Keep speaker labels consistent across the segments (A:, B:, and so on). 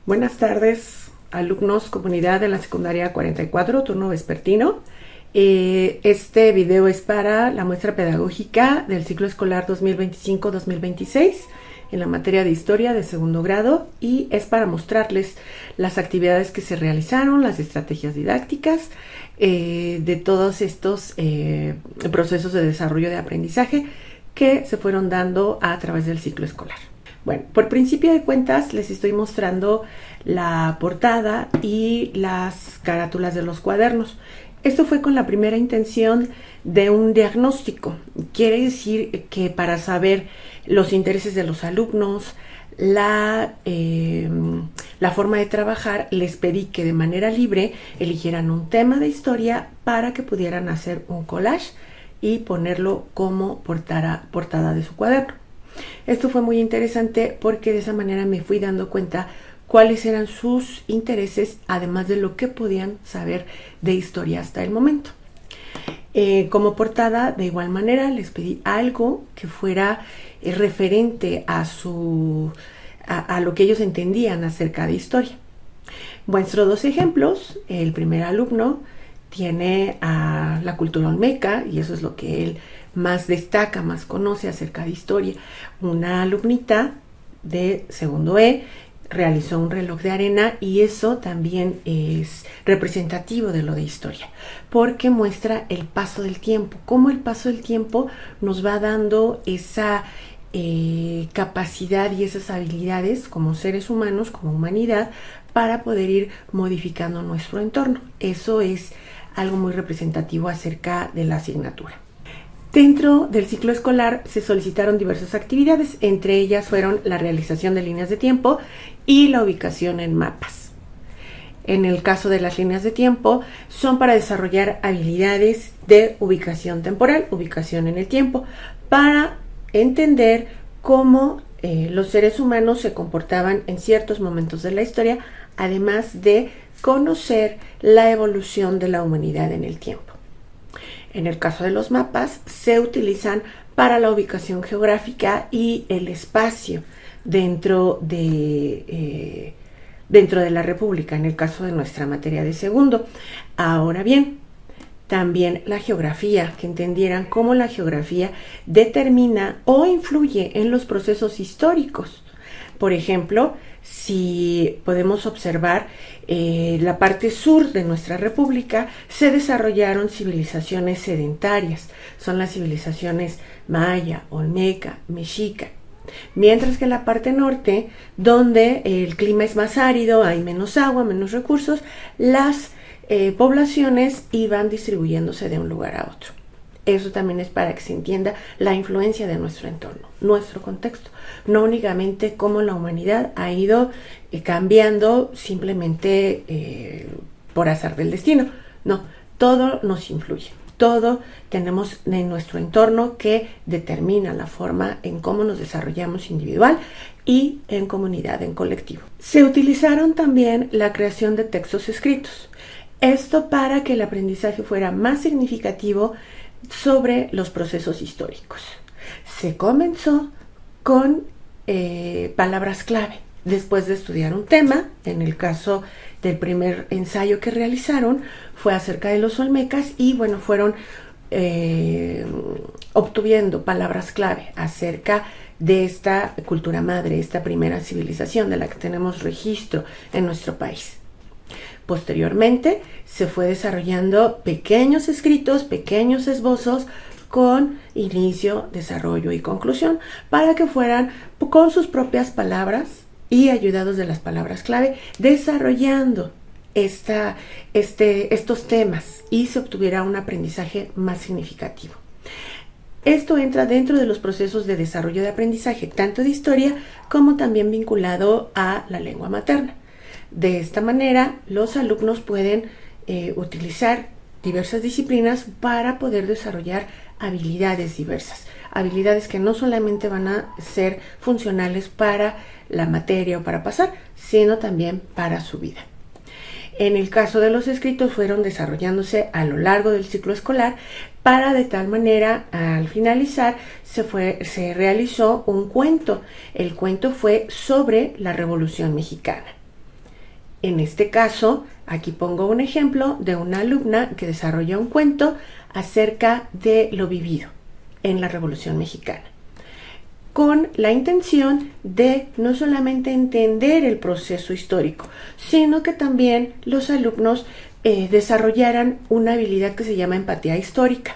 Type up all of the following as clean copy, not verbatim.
A: Buenas tardes, alumnos, comunidad de la secundaria 44, turno vespertino. Este video es para la muestra pedagógica del ciclo escolar 2025-2026 en la materia de historia de segundo grado y es para mostrarles las actividades que se realizaron, las estrategias didácticas de todos estos procesos de desarrollo de aprendizaje que se fueron dando a través del ciclo escolar. Bueno, por principio de cuentas les estoy mostrando la portada y las carátulas de los cuadernos. Esto fue con la primera intención de un diagnóstico. Quiere decir que para saber los intereses de los alumnos, la forma de trabajar, les pedí que de manera libre eligieran un tema de historia para que pudieran hacer un collage y ponerlo como portada de su cuaderno. Esto fue muy interesante porque de esa manera me fui dando cuenta cuáles eran sus intereses, además de lo que podían saber de historia hasta el momento. Como portada, de igual manera, les pedí algo que fuera referente a lo que ellos entendían acerca de historia. Muestro dos ejemplos. El primer alumno tiene a la cultura olmeca y eso es lo que él más destaca, más conoce acerca de historia. Una alumnita de segundo E realizó un reloj de arena y eso también es representativo de lo de historia, porque muestra el paso del tiempo, cómo el paso del tiempo nos va dando esa capacidad y esas habilidades como seres humanos, como humanidad, para poder ir modificando nuestro entorno. Eso es algo muy representativo acerca de la asignatura. Dentro del ciclo escolar se solicitaron diversas actividades, entre ellas fueron la realización de líneas de tiempo y la ubicación en mapas. En el caso de las líneas de tiempo, son para desarrollar habilidades de ubicación temporal, ubicación en el tiempo, para entender cómo los seres humanos se comportaban en ciertos momentos de la historia, además de conocer la evolución de la humanidad en el tiempo. En el caso de los mapas, se utilizan para la ubicación geográfica y el espacio dentro de la República, en el caso de nuestra materia de segundo. Ahora bien, también la geografía, que entendieran cómo la geografía determina o influye en los procesos históricos. Por ejemplo, si podemos observar la parte sur de nuestra república, se desarrollaron civilizaciones sedentarias. Son las civilizaciones maya, olmeca, mexica. Mientras que en la parte norte, donde el clima es más árido, hay menos agua, menos recursos, las poblaciones iban distribuyéndose de un lugar a otro. Eso también es para que se entienda la influencia de nuestro entorno, nuestro contexto. No únicamente cómo la humanidad ha ido cambiando simplemente por azar del destino. No, todo nos influye. Todo tenemos en nuestro entorno que determina la forma en cómo nos desarrollamos individual y en comunidad, en colectivo. Se utilizaron también la creación de textos escritos. Esto para que el aprendizaje fuera más significativo sobre los procesos históricos. Se comenzó con palabras clave. Después de estudiar un tema, en el caso del primer ensayo que realizaron, fue acerca de los olmecas y bueno, fueron obteniendo palabras clave acerca de esta cultura madre, esta primera civilización de la que tenemos registro en nuestro país. Posteriormente se fue desarrollando pequeños escritos, pequeños esbozos con inicio, desarrollo y conclusión para que fueran con sus propias palabras y ayudados de las palabras clave desarrollando estos temas y se obtuviera un aprendizaje más significativo. Esto entra dentro de los procesos de desarrollo de aprendizaje, tanto de historia como también vinculado a la lengua materna. De esta manera, los alumnos pueden utilizar diversas disciplinas para poder desarrollar habilidades diversas. Habilidades que no solamente van a ser funcionales para la materia o para pasar, sino también para su vida. En el caso de los escritos, fueron desarrollándose a lo largo del ciclo escolar para de tal manera, al finalizar, se realizó un cuento. El cuento fue sobre la Revolución Mexicana. En este caso, aquí pongo un ejemplo de una alumna que desarrolla un cuento acerca de lo vivido en la Revolución Mexicana, con la intención de no solamente entender el proceso histórico, sino que también los alumnos desarrollaran una habilidad que se llama empatía histórica.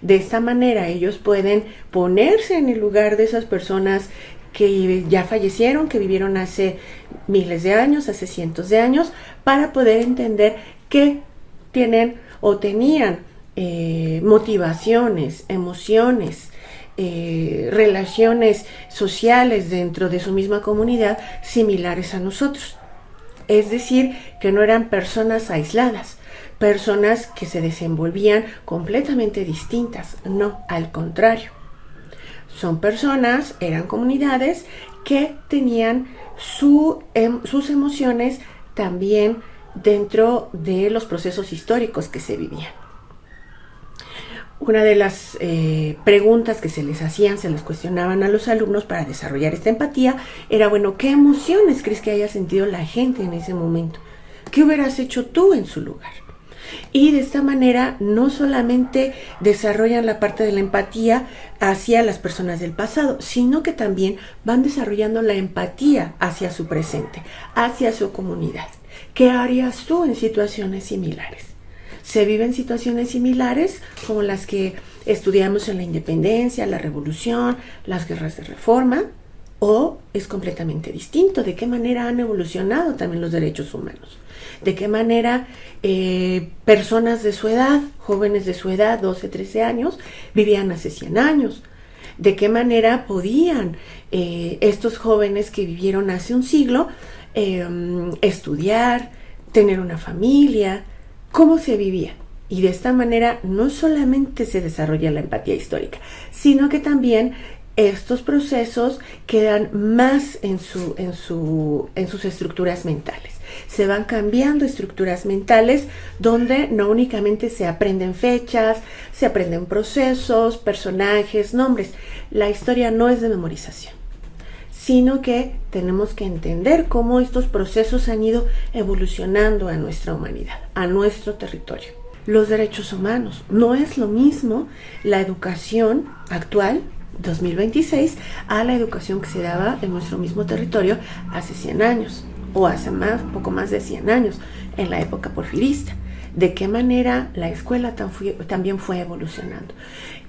A: De esta manera ellos pueden ponerse en el lugar de esas personas que ya fallecieron, que vivieron hace miles de años, hace cientos de años, para poder entender que tienen o tenían motivaciones, emociones, relaciones sociales dentro de su misma comunidad similares a nosotros. Es decir, que no eran personas aisladas, personas que se desenvolvían completamente distintas, no, al contrario. Son personas, eran comunidades que tenían sus emociones también dentro de los procesos históricos que se vivían. Una de las preguntas que se les hacían, se les cuestionaban a los alumnos para desarrollar esta empatía, era, bueno, ¿qué emociones crees que haya sentido la gente en ese momento? ¿Qué hubieras hecho tú en su lugar? Y de esta manera no solamente desarrollan la parte de la empatía hacia las personas del pasado, sino que también van desarrollando la empatía hacia su presente, hacia su comunidad. ¿Qué harías tú en situaciones similares? Se viven situaciones similares como las que estudiamos en la independencia, la revolución, las guerras de reforma, o es completamente distinto. ¿De qué manera han evolucionado también los derechos humanos? ¿De qué manera personas de su edad, jóvenes de su edad, 12, 13 años, vivían hace 100 años? ¿De qué manera podían estos jóvenes que vivieron hace un siglo estudiar, tener una familia? ¿Cómo se vivía? Y de esta manera no solamente se desarrolla la empatía histórica, sino que también estos procesos quedan más en sus estructuras mentales. Se van cambiando estructuras mentales donde no únicamente se aprenden fechas, se aprenden procesos, personajes, nombres. La historia no es de memorización, sino que tenemos que entender cómo estos procesos han ido evolucionando a nuestra humanidad, a nuestro territorio. Los derechos humanos. No es lo mismo la educación actual, 2026, a la educación que se daba en nuestro mismo territorio hace 100 años, o hace poco más de 100 años, en la época porfirista. De qué manera la escuela también fue evolucionando.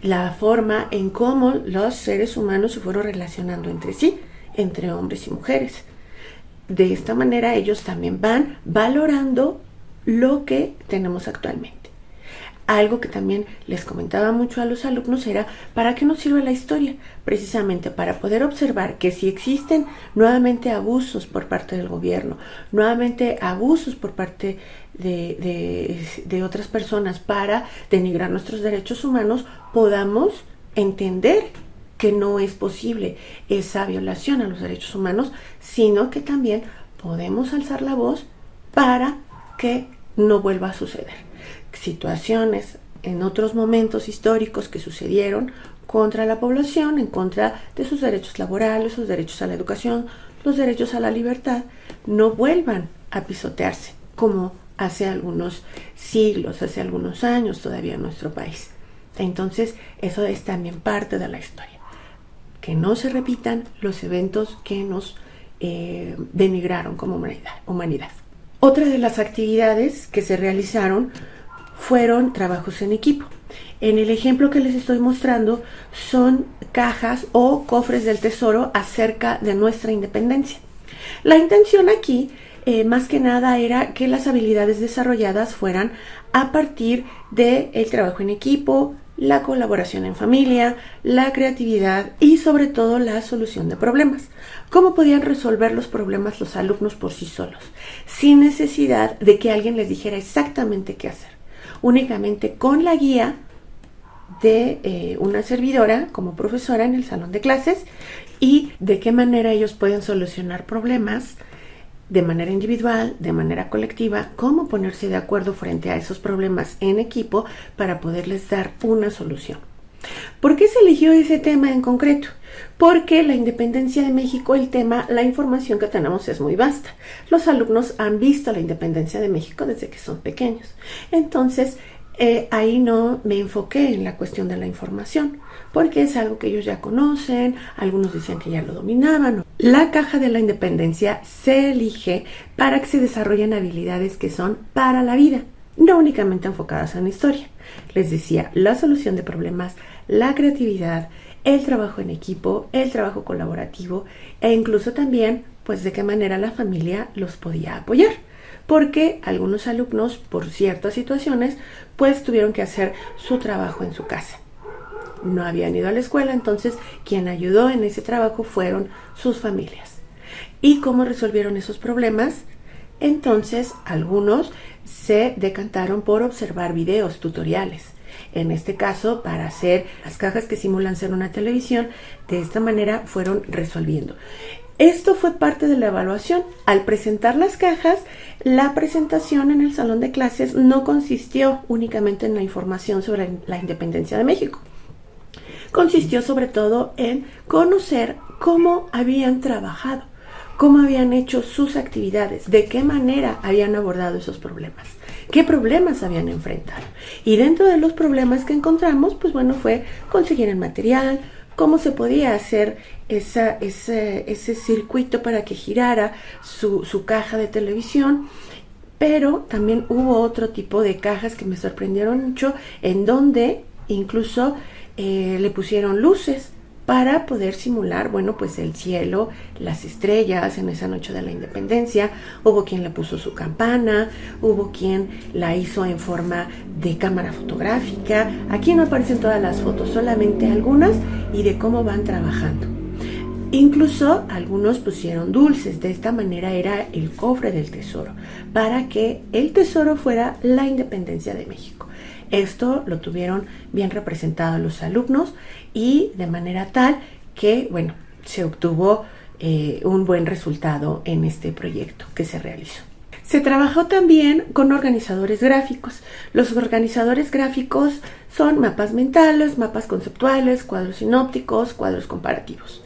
A: La forma en cómo los seres humanos se fueron relacionando entre sí, entre hombres y mujeres. De esta manera ellos también van valorando lo que tenemos actualmente. Algo que también les comentaba mucho a los alumnos era, ¿para qué nos sirve la historia? Precisamente para poder observar que si existen nuevamente abusos por parte del gobierno, nuevamente abusos por parte de otras personas para denigrar nuestros derechos humanos, podamos entender que no es posible esa violación a los derechos humanos, sino que también podemos alzar la voz para que no vuelva a suceder. Situaciones en otros momentos históricos que sucedieron contra la población, en contra de sus derechos laborales, sus derechos a la educación, los derechos a la libertad, no vuelvan a pisotearse como hace algunos siglos, hace algunos años todavía en nuestro país. Entonces, eso es también parte de la historia. Que no se repitan los eventos que nos denigraron como humanidad. Otra de las actividades que se realizaron fueron trabajos en equipo. En el ejemplo que les estoy mostrando son cajas o cofres del tesoro acerca de nuestra independencia. La intención aquí, más que nada, era que las habilidades desarrolladas fueran a partir del trabajo en equipo, la colaboración en familia, la creatividad y sobre todo la solución de problemas. ¿Cómo podían resolver los problemas los alumnos por sí solos, sin necesidad de que alguien les dijera exactamente qué hacer? Únicamente con la guía de una servidora como profesora en el salón de clases, y de qué manera ellos pueden solucionar problemas de manera individual, de manera colectiva, cómo ponerse de acuerdo frente a esos problemas en equipo para poderles dar una solución. ¿Por qué se eligió ese tema en concreto? Porque la independencia de México, el tema, la información que tenemos es muy vasta. Los alumnos han visto la independencia de México desde que son pequeños. Entonces, ahí no me enfoqué en la cuestión de la información, porque es algo que ellos ya conocen, algunos decían que ya lo dominaban. La caja de la independencia se elige para que se desarrollen habilidades que son para la vida, no únicamente enfocadas en la historia. Les decía, la solución de problemas, la creatividad, el trabajo en equipo, el trabajo colaborativo e incluso también, pues, de qué manera la familia los podía apoyar. Porque algunos alumnos, por ciertas situaciones, pues tuvieron que hacer su trabajo en su casa. No habían ido a la escuela, entonces quien ayudó en ese trabajo fueron sus familias. ¿Y cómo resolvieron esos problemas? Entonces, algunos se decantaron por observar videos, tutoriales. En este caso, para hacer las cajas que simulan ser una televisión, de esta manera fueron resolviendo. Esto fue parte de la evaluación. Al presentar las cajas, la presentación en el salón de clases no consistió únicamente en la información sobre la independencia de México. Consistió sobre todo en conocer cómo habían trabajado, cómo habían hecho sus actividades, de qué manera habían abordado esos problemas, qué problemas habían enfrentado. Y dentro de los problemas que encontramos, pues bueno, fue conseguir el material, cómo se podía hacer ese circuito para que girara su caja de televisión. Pero también hubo otro tipo de cajas que me sorprendieron mucho, en donde incluso le pusieron luces para poder simular, bueno, pues el cielo, las estrellas en esa noche de la independencia. Hubo quien le puso su campana, hubo quien la hizo en forma de cámara fotográfica. Aquí no aparecen todas las fotos, solamente algunas y de cómo van trabajando. Incluso algunos pusieron dulces. De esta manera era el cofre del tesoro, para que el tesoro fuera la independencia de México. Esto lo tuvieron bien representado los alumnos y de manera tal que, bueno, se obtuvo un buen resultado en este proyecto que se realizó. Se trabajó también con organizadores gráficos. Los organizadores gráficos son mapas mentales, mapas conceptuales, cuadros sinópticos, cuadros comparativos.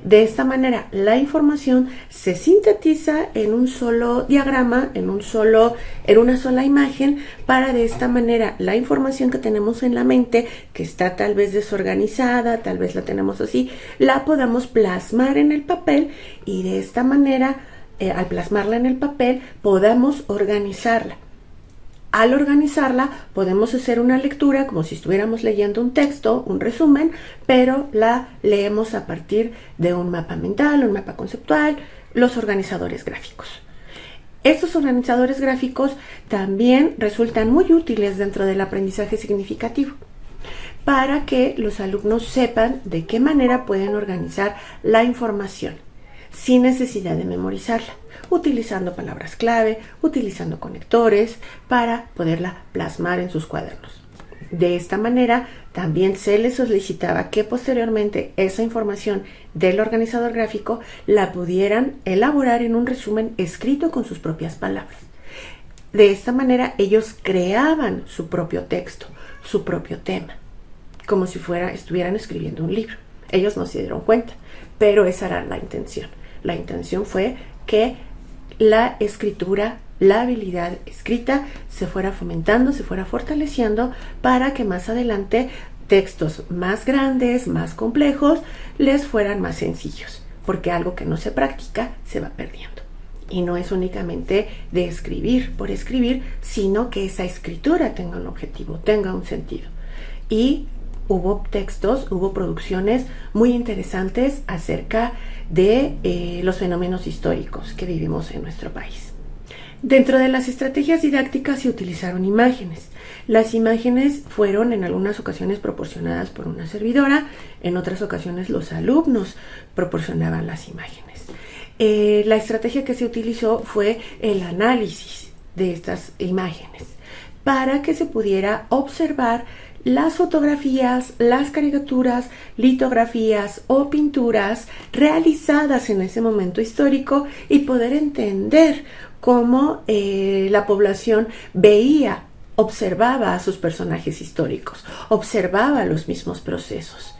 A: De esta manera, la información se sintetiza en un solo diagrama, en una sola imagen, para de esta manera la información que tenemos en la mente, que está tal vez desorganizada, tal vez la tenemos así, la podamos plasmar en el papel y de esta manera, al plasmarla en el papel, podamos organizarla. Al organizarla, podemos hacer una lectura como si estuviéramos leyendo un texto, un resumen, pero la leemos a partir de un mapa mental, un mapa conceptual, los organizadores gráficos. Estos organizadores gráficos también resultan muy útiles dentro del aprendizaje significativo, para que los alumnos sepan de qué manera pueden organizar la información, sin necesidad de memorizarla, utilizando palabras clave, utilizando conectores para poderla plasmar en sus cuadernos. De esta manera, también se les solicitaba que posteriormente esa información del organizador gráfico la pudieran elaborar en un resumen escrito con sus propias palabras. De esta manera, ellos creaban su propio texto, su propio tema, como si estuvieran escribiendo un libro. Ellos no se dieron cuenta, pero esa era la intención. La intención fue que la escritura, la habilidad escrita se fuera fomentando, se fuera fortaleciendo, para que más adelante textos más grandes, más complejos, les fueran más sencillos, porque algo que no se practica se va perdiendo. Y no es únicamente de escribir por escribir, sino que esa escritura tenga un objetivo, tenga un sentido. Y hubo textos, hubo producciones muy interesantes acerca de los fenómenos históricos que vivimos en nuestro país. Dentro de las estrategias didácticas se utilizaron imágenes. Las imágenes fueron en algunas ocasiones proporcionadas por una servidora, en otras ocasiones los alumnos proporcionaban las imágenes. La estrategia que se utilizó fue el análisis de estas imágenes para que se pudiera observar las fotografías, las caricaturas, litografías o pinturas realizadas en ese momento histórico y poder entender cómo la población veía observaba a sus personajes históricos, observaba los mismos procesos.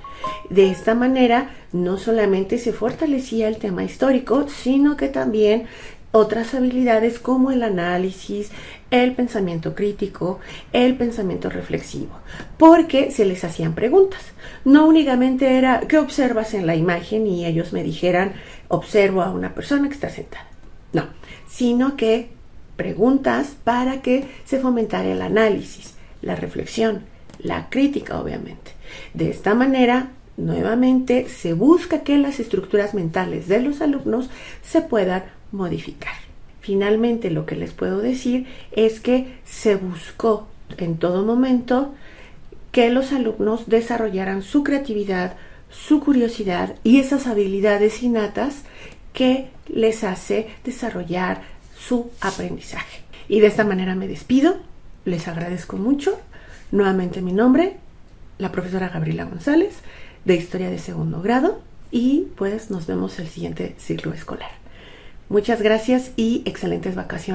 A: De esta manera, no solamente se fortalecía el tema histórico, sino que también otras habilidades como el análisis, el pensamiento crítico, el pensamiento reflexivo, porque se les hacían preguntas. No únicamente era ¿qué observas en la imagen? Y ellos me dijeran observo a una persona que está sentada. No, sino que preguntas para que se fomentara el análisis, la reflexión, la crítica, obviamente. De esta manera, nuevamente, se busca que las estructuras mentales de los alumnos se puedan modificar. Finalmente, lo que les puedo decir es que se buscó en todo momento que los alumnos desarrollaran su creatividad, su curiosidad y esas habilidades innatas que les hace desarrollar su aprendizaje. Y de esta manera me despido. Les agradezco mucho. Nuevamente mi nombre, la profesora Gabriela González, de Historia de Segundo Grado, y pues nos vemos el siguiente ciclo escolar. Muchas gracias y excelentes vacaciones.